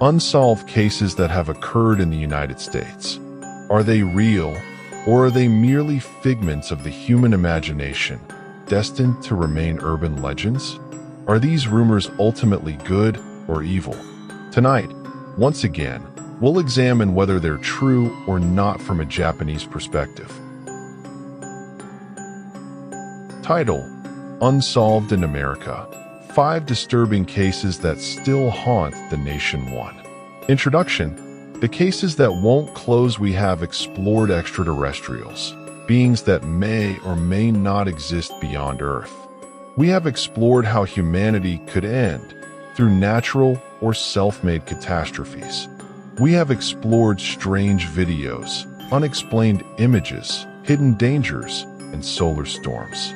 Unsolved cases that have occurred in the United States. Are they real, or are they merely figments of the human imagination, destined to remain urban legends? Are these rumors ultimately good or evil? Tonight, once again, we'll examine whether they're true or not from a Japanese perspective. Title: Unsolved in America. 5 disturbing cases that still haunt the nation. 1. Introduction. The cases that won't close. We have explored extraterrestrials, beings that may or may not exist beyond Earth. We have explored how humanity could end through natural or self-made catastrophes. We have explored strange videos, unexplained images, hidden dangers, and solar storms.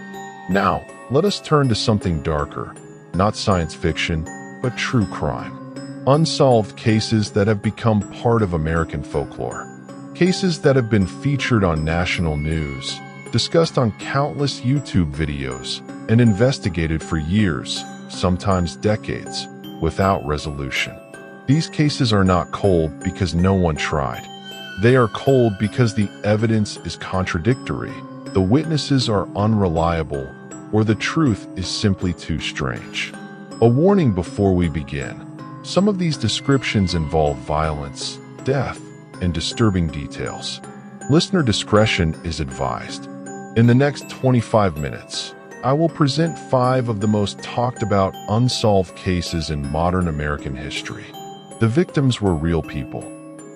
Now, let us turn to something darker, not science fiction, but true crime. Unsolved cases that have become part of American folklore. Cases that have been featured on national news, discussed on countless YouTube videos, and investigated for years, sometimes decades, without resolution. These cases are not cold because no one tried. They are cold because the evidence is contradictory, the witnesses are unreliable, or the truth is simply too strange. A warning before we begin. Some of these descriptions involve violence, death, and disturbing details. Listener discretion is advised. In the next 25 minutes, I will present 5 of the most talked about unsolved cases in modern American history. The victims were real people.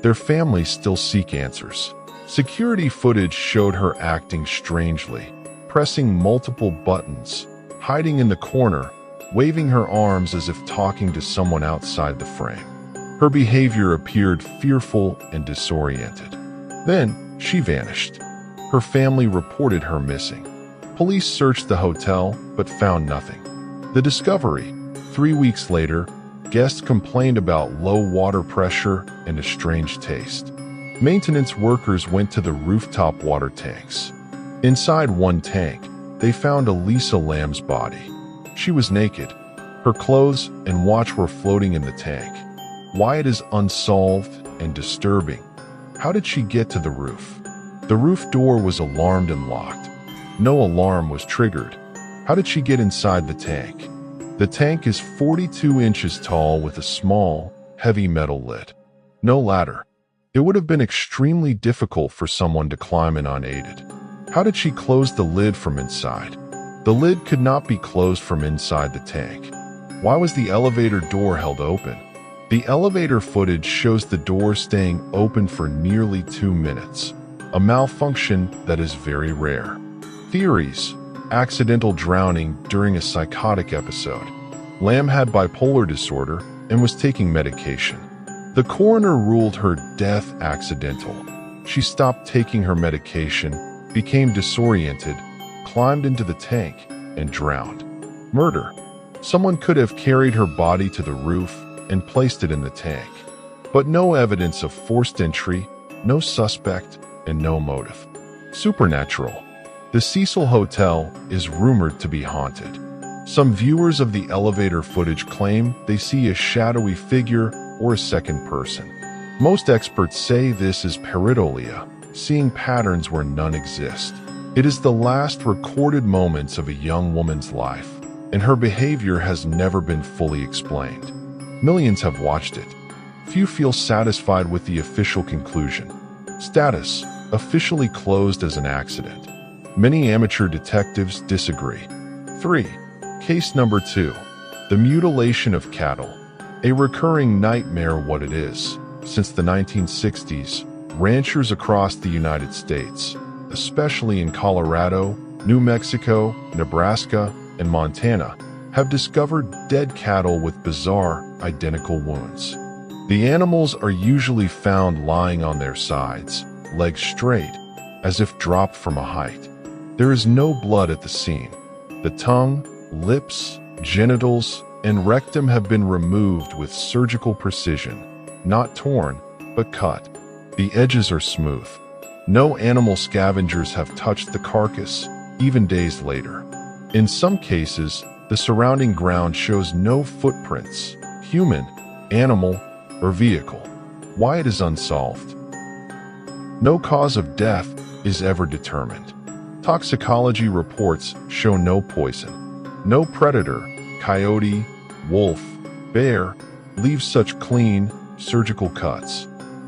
Their families still seek answers. Security footage showed her acting strangely, pressing multiple buttons, hiding in the corner, waving her arms as if talking to someone outside the frame. Her behavior appeared fearful and disoriented. Then, she vanished. Her family reported her missing. Police searched the hotel, but found nothing. The discovery. 3 weeks later, guests complained about low water pressure and a strange taste. Maintenance workers went to the rooftop water tanks. Inside one tank, they found Elisa Lamb's body. She was naked. Her clothes and watch were floating in the tank. Why it is unsolved and disturbing. How did she get to the roof? The roof door was alarmed and locked. No alarm was triggered. How did she get inside the tank? The tank is 42 inches tall with a small, heavy metal lid. No ladder. It would have been extremely difficult for someone to climb in unaided. How did she close the lid from inside? The lid could not be closed from inside the tank. Why was the elevator door held open? The elevator footage shows the door staying open for nearly 2 minutes, a malfunction that is very rare. Theories: accidental drowning during a psychotic episode. Lamb had bipolar disorder and was taking medication. The coroner ruled her death accidental. She stopped taking her medication, became disoriented, climbed into the tank, and drowned. Murder. Someone could have carried her body to the roof and placed it in the tank. But no evidence of forced entry, no suspect, and no motive. Supernatural. The Cecil Hotel is rumored to be haunted. Some viewers of the elevator footage claim they see a shadowy figure or a second person. Most experts say this is pareidolia, seeing patterns where none exist. It is the last recorded moments of a young woman's life, and her behavior has never been fully explained. Millions have watched it. Few feel satisfied with the official conclusion. Status: officially closed as an accident. Many amateur detectives disagree. 3. Case number 2. The mutilation of cattle. A recurring nightmare. What it is. Since the 1960s, ranchers across the United States, especially in Colorado, New Mexico, Nebraska, and Montana, have discovered dead cattle with bizarre, identical wounds. The animals are usually found lying on their sides, legs straight, as if dropped from a height. There is no blood at the scene. The tongue, lips, genitals, and rectum have been removed with surgical precision, not torn, but cut. The edges are smooth. No animal scavengers have touched the carcass, even days later. In some cases, the surrounding ground shows no footprints, human, animal, or vehicle. Why it is unsolved. No cause of death is ever determined. Toxicology reports show no poison. No predator, coyote, wolf, bear, leaves such clean, surgical cuts.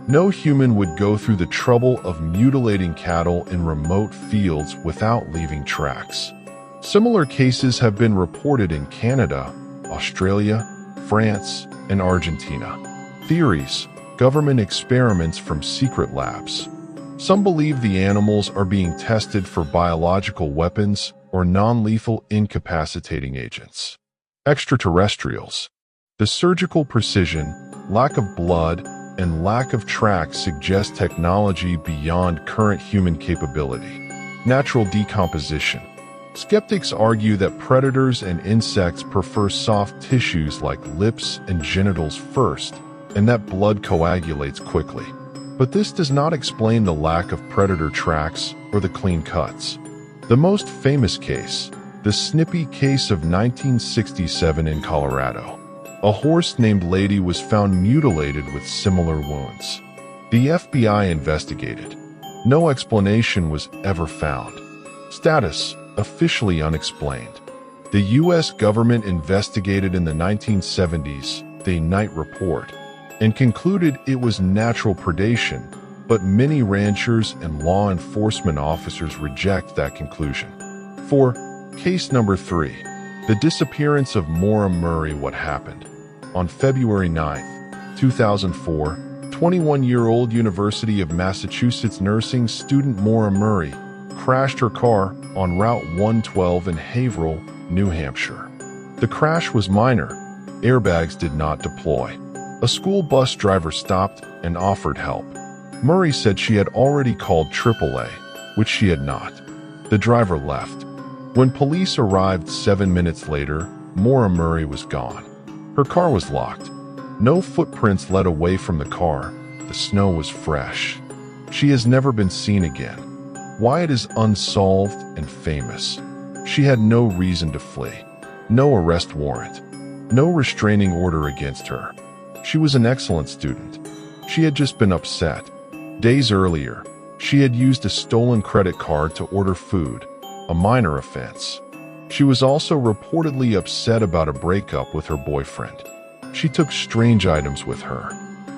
No human would go through the trouble of mutilating cattle in remote fields without leaving tracks. Similar cases have been reported in Canada, Australia, France, and Argentina. Theories: government experiments from secret labs. Some believe the animals are being tested for biological weapons or non-lethal incapacitating agents. Extraterrestrials. The surgical precision, lack of blood, and lack of tracks suggest technology beyond current human capability. Natural decomposition. Skeptics argue that predators and insects prefer soft tissues like lips and genitals first, and that blood coagulates quickly. But this does not explain the lack of predator tracks or the clean cuts. The most famous case, the Snippy case of 1967 in Colorado. A horse named Lady was found mutilated with similar wounds. The FBI investigated. No explanation was ever found. Status: officially unexplained. The U.S. government investigated in the 1970s, the Night Report, and concluded it was natural predation, but many ranchers and law enforcement officers reject that conclusion. 4. Case number 3. The disappearance of Maura Murray. What happened? On February 9, 2004, 21-year-old University of Massachusetts nursing student Maura Murray crashed her car on Route 112 in Haverhill, New Hampshire. The crash was minor. Airbags did not deploy. A school bus driver stopped and offered help. Murray said she had already called AAA, which she had not. The driver left. When police arrived 7 minutes later, Maura Murray was gone. Her car was locked. No footprints led away from the car. The snow was fresh. She has never been seen again. Why it is unsolved and famous. She had no reason to flee. No arrest warrant. No restraining order against her. She was an excellent student. She had just been upset. Days earlier, she had used a stolen credit card to order food, a minor offense. She was also reportedly upset about a breakup with her boyfriend. She took strange items with her.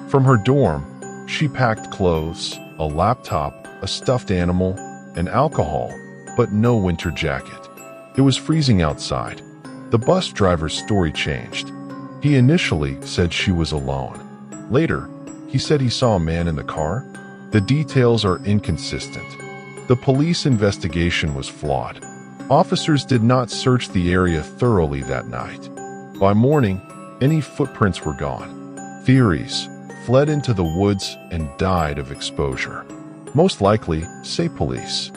From her dorm, she packed clothes, a laptop, a stuffed animal, and alcohol, but no winter jacket. It was freezing outside. The bus driver's story changed. He initially said she was alone. Later, he said he saw a man in the car. The details are inconsistent. The police investigation was flawed. Officers did not search the area thoroughly that night. By morning, any footprints were gone. Theories: fled into the woods and died of exposure. Most likely, say police.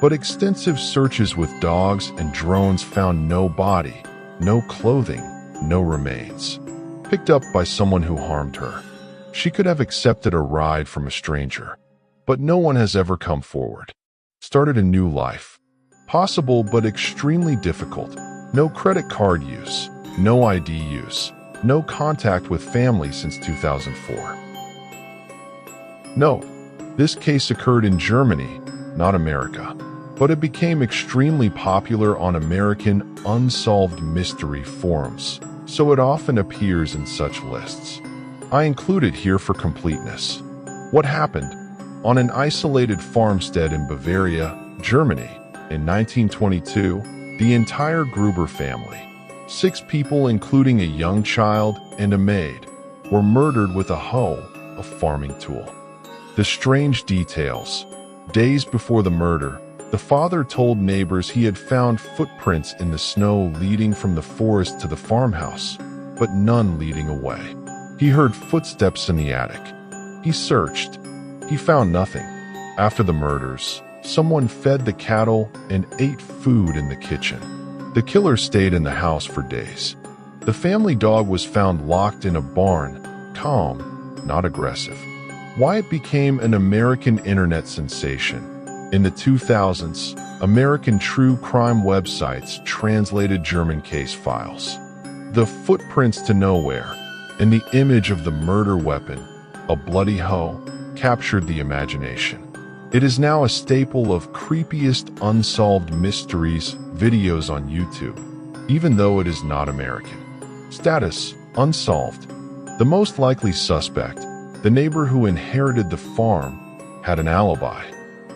But extensive searches with dogs and drones found no body, no clothing, no remains. Picked up by someone who harmed her. She could have accepted a ride from a stranger. But no one has ever come forward. Started a new life. Possible but extremely difficult. No credit card use, no ID use, no contact with family since 2004. Note: this case occurred in Germany, not America, but it became extremely popular on American unsolved mystery forums, so it often appears in such lists. I include it here for completeness. What happened? On an isolated farmstead in Bavaria, Germany, in 1922, the entire Gruber family, 6 people including a young child and a maid, were murdered with a hoe, a farming tool. The strange details. Days before the murder, the father told neighbors he had found footprints in the snow leading from the forest to the farmhouse, but none leading away. He heard footsteps in the attic. He searched. He found nothing. After the murders, someone fed the cattle and ate food in the kitchen. The killer stayed in the house for days. The family dog was found locked in a barn, calm, not aggressive. Why it became an American internet sensation. In the 2000s, American true crime websites translated German case files. The Footprints to Nowhere. and the image of the murder weapon, a bloody hoe, captured the imagination. It is now a staple of creepiest unsolved mysteries videos on YouTube, even though it is not American. Status: unsolved. The most likely suspect, the neighbor who inherited the farm, had an alibi.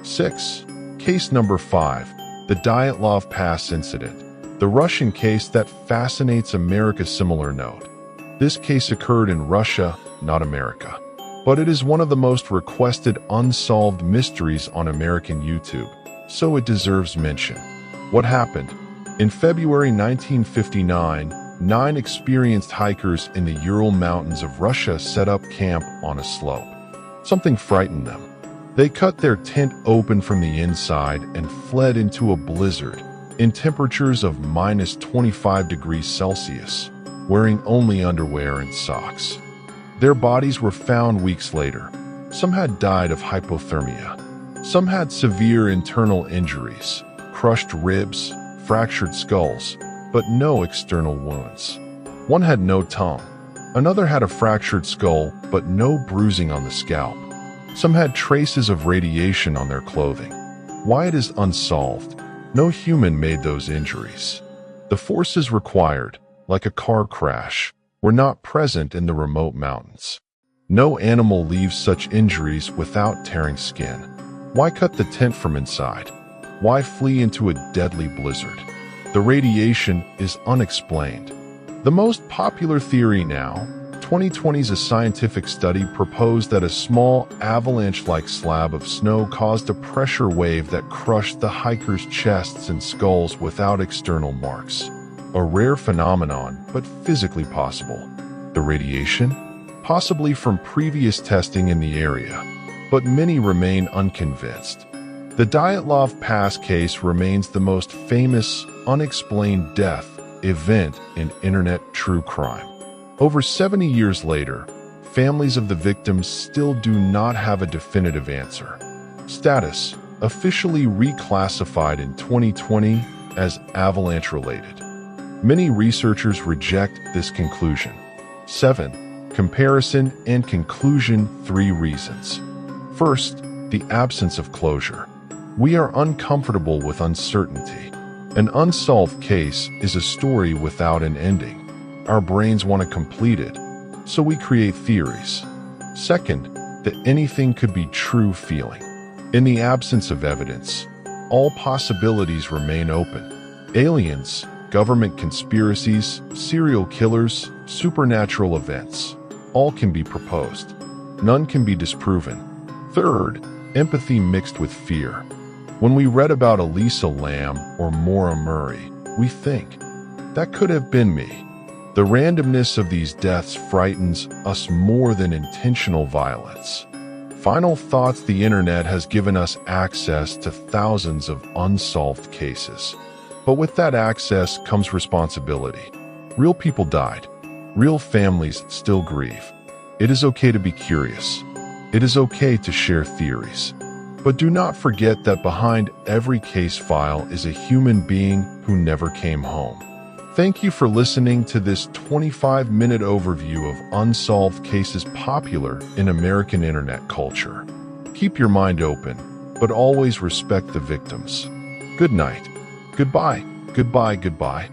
6. Case number 5, the Dyatlov Pass incident, the Russian case that fascinates America. Similar note: this case occurred in Russia, not America, but it is one of the most requested unsolved mysteries on American YouTube, so it deserves mention. What happened? In February 1959, 9 experienced hikers in the Ural Mountains of Russia set up camp on a slope. Something frightened them. They cut their tent open from the inside and fled into a blizzard in temperatures of minus 25 degrees Celsius, wearing only underwear and socks. Their bodies were found weeks later. Some had died of hypothermia. Some had severe internal injuries, crushed ribs, fractured skulls, but no external wounds. One had no tongue. Another had a fractured skull, but no bruising on the scalp. Some had traces of radiation on their clothing. Why it is unsolved? No human made those injuries. The forces required, like a car crash, were not present in the remote mountains. No animal leaves such injuries without tearing skin. Why cut the tent from inside? Why flee into a deadly blizzard? The radiation is unexplained. The most popular theory now, 2020's a scientific study proposed that a small avalanche-like slab of snow caused a pressure wave that crushed the hikers' chests and skulls without external marks. A rare phenomenon, but physically possible. The radiation? Possibly from previous testing in the area, but many remain unconvinced. The Dyatlov Pass case remains the most famous, unexplained death event in internet true crime. Over 70 years later, families of the victims still do not have a definitive answer. Status: officially reclassified in 2020 as avalanche-related. Many researchers reject this conclusion. 7. Comparison and conclusion. 3 reasons. First, the absence of closure. We are uncomfortable with uncertainty. An unsolved case is a story without an ending. Our brains want to complete it, so we create theories. Second, the anything could be true feeling. In the absence of evidence, all possibilities remain open. Aliens, government conspiracies, serial killers, supernatural events, all can be proposed. None can be disproven. Third, empathy mixed with fear. When we read about Elisa Lam or Maura Murray, we think, that could have been me. The randomness of these deaths frightens us more than intentional violence. Final thoughts: the internet has given us access to thousands of unsolved cases. But with that access comes responsibility. Real people died. Real families still grieve. It is okay to be curious. It is okay to share theories. But do not forget that behind every case file is a human being who never came home. Thank you for listening to this 25-minute overview of unsolved cases popular in American internet culture. Keep your mind open, but always respect the victims. Good night. Goodbye. Goodbye. Goodbye.